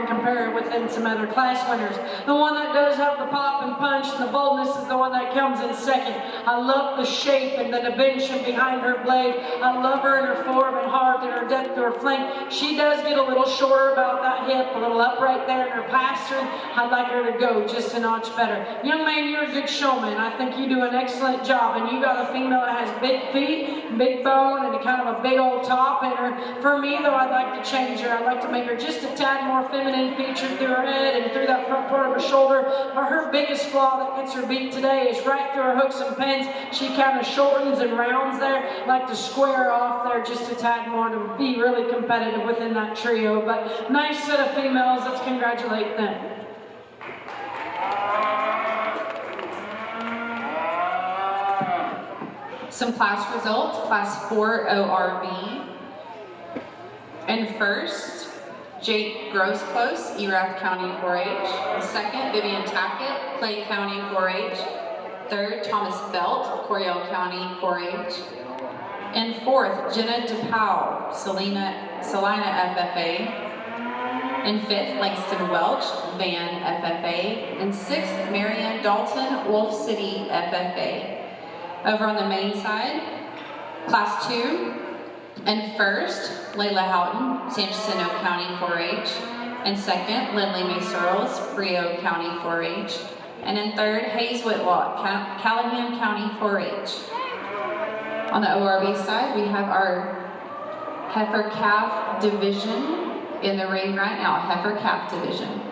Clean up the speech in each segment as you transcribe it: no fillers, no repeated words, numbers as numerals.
to compare within some other class winners. The one that does have the pop and punch and the boldness is the one that comes in second. I love the shape and the dimension behind her blade. I love her in her form and heart and her depth to her flank. She does get a little shorter about that hip, a little upright there in her pasturing. I'd like her to go just a notch better. Young man, you're a good showman. I think you do an excellent job, and you got a female that has big feet, big bone, and kind of a big old top in her. For me, though, I'd like to change her. I'd like to make her just a tad more feminine featured through her head and through that front part of her shoulder. But her biggest flaw that gets her beat today is right through her hooks and pins. She kind of shortens and rounds there. I'd like to square off there just a tad more to be really competitive within that trio. But nice set of females. Let's congratulate them. Some class results, class 4 ORB. And first, Jake Grossclose, Erath County 4-H. Second, Vivian Tackett, Clay County 4-H. Third, Thomas Belt, Coryell County 4-H. And fourth, Jenna DePaul, Salina FFA. And fifth, Langston Welch, Van FFA. And sixth, Marianne Dalton, Wolf City FFA. Over on the main side, class 2. And first, Layla Houghton, San Jacinto County 4-H. And second, Lindley May Searles, Frio County 4-H. And in third, Hayes Whitlock, Callahan County 4-H. On the ORB side, we have our heifer calf division in the ring right now, heifer calf division.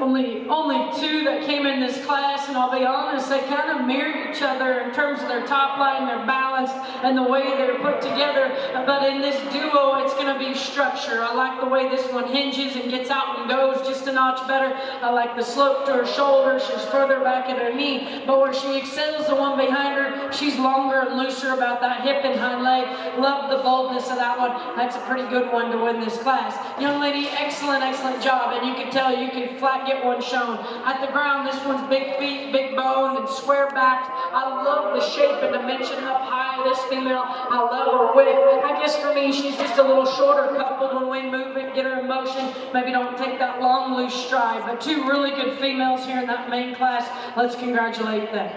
Only two that came in this class, and I'll be honest, they kind of mirror each other in terms of their top line, their balance, and the way they're put together. But in this duo, it's going to be structure. I like the way this one hinges and gets out and goes just a notch better. I like the slope to her shoulder. She's further back at her knee. But where she excels the one behind her, she's longer and looser about that hip and hind leg. Love the boldness of that one. That's a pretty good one to win this class. Young lady, excellent job. And you can tell you can flat get one shown. At the ground, this one's big feet, big bone, and square back. I love the shape and dimension up high. This female, I love her width. I guess for me, she's just a little shorter coupled when we move it, get her in motion. Maybe don't take that long, loose stride. But two really good females here in that main class. Let's congratulate them.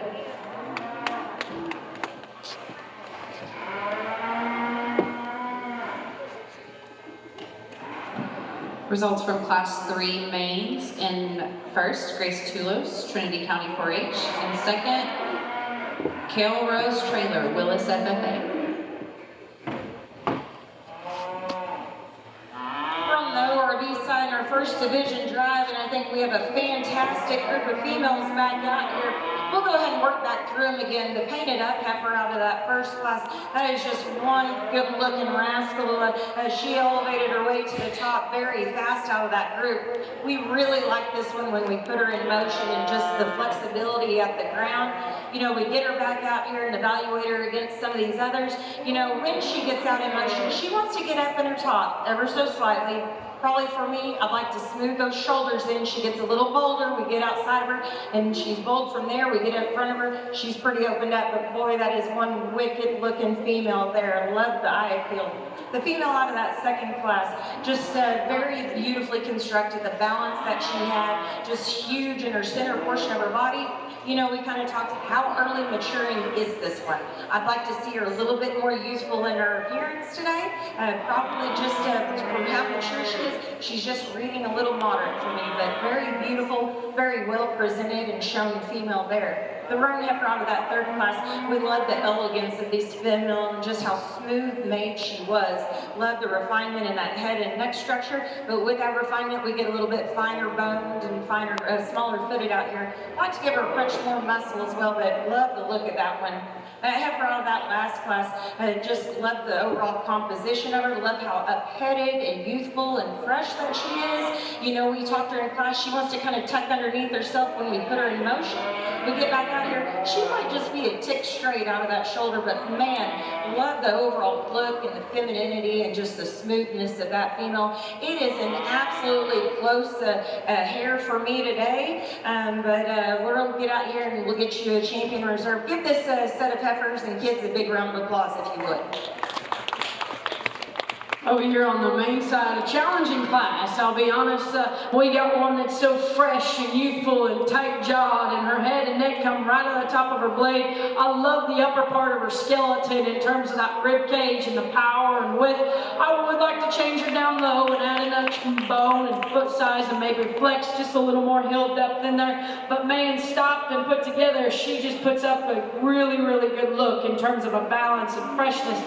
Results from Class 3 mains. In first, Grace Tulos, Trinity County 4-H. And second, Kale Rose Trailer, Willis FFA. From the ORB side, our first division drive, and I think we have a fantastic group of females back out here. We'll go ahead and work that through them again. The painted up heifer out of that first class, that is just one good looking rascal. She elevated her way to the top very fast out of that group. We really like this one when we put her in motion and just the flexibility at the ground. You know, we get her back out here and evaluate her against some of these others. You know, when she gets out in motion, she wants to get up in her top ever so slightly. Probably for me, I'd like to smooth those shoulders in. She gets a little bolder, we get outside of her, and she's bold from there. We get in front of her, she's pretty opened up, but boy, that is one wicked looking female there. Love the eye appeal. The female out of that second class, just very beautifully constructed. The balance that she had, just huge in her center portion of her body. You know, we kind of talked how early maturing is this one. I'd like to see her a little bit more youthful in her appearance today. Probably just from how mature she is, she's just reading a little moderate for me, but very beautiful, very well presented and shown female there. The roan heifer out of that third class, we love the elegance of this female and just how smooth made she was. Love the refinement in that head and neck structure, but with that refinement, we get a little bit finer boned and finer, smaller footed out here. I like to give her a punch more muscle as well, but love the look of that one. That heifer out of that last class, just love the overall composition of her, love how up-headed and youthful and fresh that she is. You know, we talked to her in class, she wants to kind of tuck underneath herself when we put her in motion. We get back out here, she might just be a tick straight out of that shoulder, but man, love the overall look and the femininity and just the smoothness of that female. It is an absolutely close hair for me today, but we're going to get out here and we'll get you a champion reserve. Give this set of heifers and kids a big round of applause if you would. Over here on the main side, a challenging class. I'll be honest, we got one that's so fresh and youthful and tight-jawed, and her head and neck come right on the top of her blade. I love the upper part of her skeleton in terms of that rib cage and the power and width. I would like to change her down low and add another bone and foot size and maybe flex just a little more heel depth in there. But man, stopped and put together, she just puts up a really, really good look in terms of a balance and freshness.